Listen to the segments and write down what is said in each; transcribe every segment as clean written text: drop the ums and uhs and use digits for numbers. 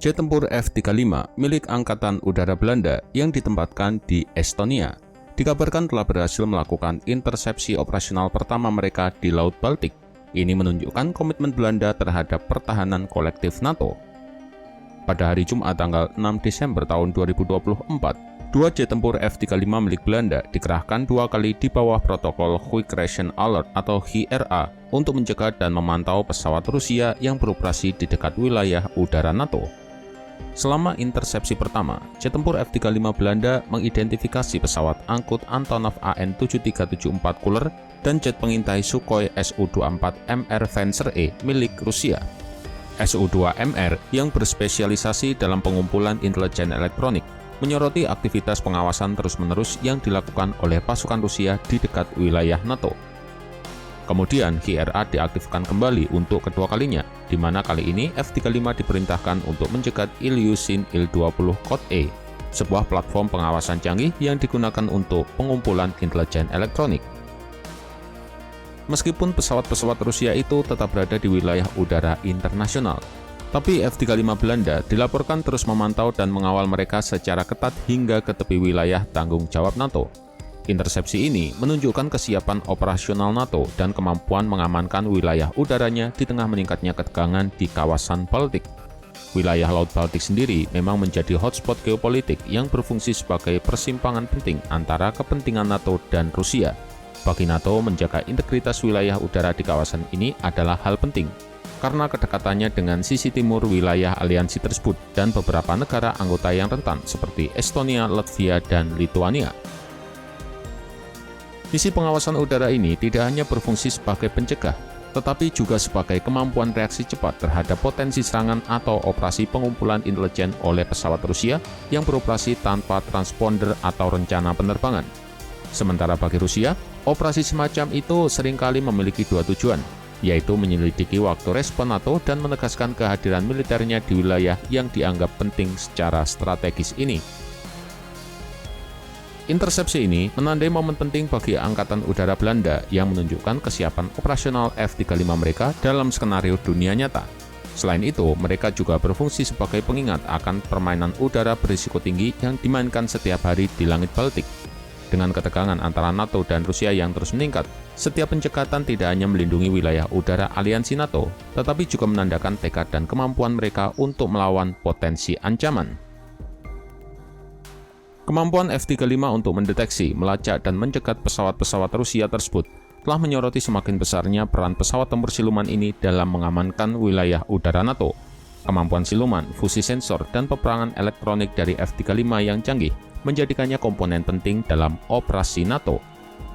jet tempur F-35 milik Angkatan Udara Belanda yang ditempatkan di Estonia, dikabarkan telah berhasil melakukan intersepsi operasional pertama mereka di Laut Baltik. Ini menunjukkan komitmen Belanda terhadap pertahanan kolektif NATO. Pada hari Jumat tanggal 6 Desember tahun 2024, dua jet tempur F-35 milik Belanda dikerahkan 2 kali di bawah protokol Quick Reaction Alert atau QRA untuk mencegat dan memantau pesawat Rusia yang beroperasi di dekat wilayah udara NATO. Selama intersepsi pertama, jet tempur F-35 Belanda mengidentifikasi pesawat angkut Antonov AN-7374 Cooler dan jet pengintai Sukhoi Su-24MR Vencer E milik Rusia. Su-2MR yang berspesialisasi dalam pengumpulan intelijen elektronik menyoroti aktivitas pengawasan terus-menerus yang dilakukan oleh pasukan Rusia di dekat wilayah NATO. Kemudian QRA diaktifkan kembali untuk kedua kalinya, di mana kali ini F-35 diperintahkan untuk mencegat Ilyushin Il-20 Code E, sebuah platform pengawasan canggih yang digunakan untuk pengumpulan intelijen elektronik. Meskipun pesawat-pesawat Rusia itu tetap berada di wilayah udara internasional, tapi F-35 Belanda dilaporkan terus memantau dan mengawal mereka secara ketat hingga ke tepi wilayah tanggung jawab NATO. Intersepsi ini menunjukkan kesiapan operasional NATO dan kemampuan mengamankan wilayah udaranya di tengah meningkatnya ketegangan di kawasan Baltik. Wilayah Laut Baltik sendiri memang menjadi hotspot geopolitik yang berfungsi sebagai persimpangan penting antara kepentingan NATO dan Rusia. Bagi NATO, menjaga integritas wilayah udara di kawasan ini adalah hal penting, karena kedekatannya dengan sisi timur wilayah aliansi tersebut dan beberapa negara anggota yang rentan seperti Estonia, Latvia, dan Lituania. Misi pengawasan udara ini tidak hanya berfungsi sebagai pencegah, tetapi juga sebagai kemampuan reaksi cepat terhadap potensi serangan atau operasi pengumpulan intelijen oleh pesawat Rusia yang beroperasi tanpa transponder atau rencana penerbangan. Sementara bagi Rusia, operasi semacam itu seringkali memiliki dua tujuan, yaitu menyelidiki waktu respon NATO dan menegaskan kehadiran militernya di wilayah yang dianggap penting secara strategis ini. Intersepsi ini menandai momen penting bagi Angkatan Udara Belanda yang menunjukkan kesiapan operasional F-35 mereka dalam skenario dunia nyata. Selain itu, mereka juga berfungsi sebagai pengingat akan permainan udara berisiko tinggi yang dimainkan setiap hari di langit Baltik. Dengan ketegangan antara NATO dan Rusia yang terus meningkat, setiap pencekatan tidak hanya melindungi wilayah udara aliansi NATO, tetapi juga menandakan tekad dan kemampuan mereka untuk melawan potensi ancaman. Kemampuan F-35 untuk mendeteksi, melacak, dan mencegat pesawat-pesawat Rusia tersebut telah menyoroti semakin besarnya peran pesawat tempur siluman ini dalam mengamankan wilayah udara NATO. Kemampuan siluman, fusi sensor, dan peperangan elektronik dari F-35 yang canggih menjadikannya komponen penting dalam operasi NATO.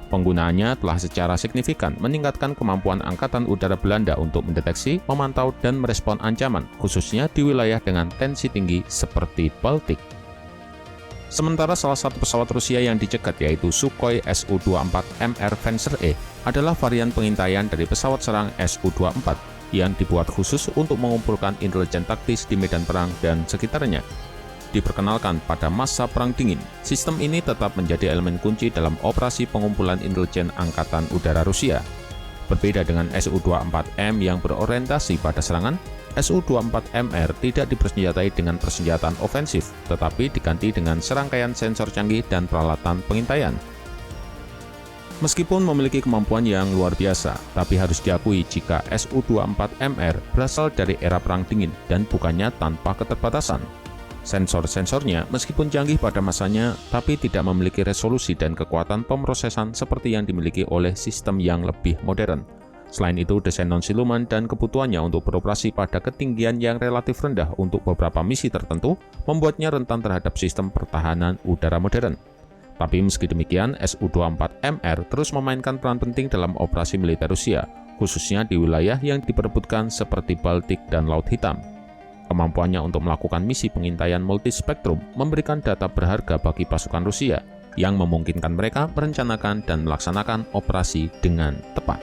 Penggunaannya telah secara signifikan meningkatkan kemampuan Angkatan Udara Belanda untuk mendeteksi, memantau, dan merespon ancaman, khususnya di wilayah dengan tensi tinggi seperti Baltik. Sementara salah satu pesawat Rusia yang dicegat yaitu Sukhoi Su-24MR Vencer E adalah varian pengintaian dari pesawat serang Su-24 yang dibuat khusus untuk mengumpulkan intelijen taktis di medan perang dan sekitarnya. Diperkenalkan pada masa Perang Dingin, sistem ini tetap menjadi elemen kunci dalam operasi pengumpulan intelijen Angkatan Udara Rusia. Berbeda dengan Su-24M yang berorientasi pada serangan, Su-24MR tidak dipersenjatai dengan persenjataan ofensif, tetapi diganti dengan serangkaian sensor canggih dan peralatan pengintaian. Meskipun memiliki kemampuan yang luar biasa, tapi harus diakui jika Su-24MR berasal dari era Perang Dingin dan bukannya tanpa keterbatasan. Sensor-sensornya meskipun canggih pada masanya, tapi tidak memiliki resolusi dan kekuatan pemrosesan seperti yang dimiliki oleh sistem yang lebih modern. Selain itu, desain non-siluman dan kebutuhannya untuk beroperasi pada ketinggian yang relatif rendah untuk beberapa misi tertentu membuatnya rentan terhadap sistem pertahanan udara modern. Tapi meski demikian, Su-24MR terus memainkan peran penting dalam operasi militer Rusia, khususnya di wilayah yang diperebutkan seperti Baltik dan Laut Hitam. Kemampuannya untuk melakukan misi pengintaian multispektrum memberikan data berharga bagi pasukan Rusia, yang memungkinkan mereka merencanakan dan melaksanakan operasi dengan tepat.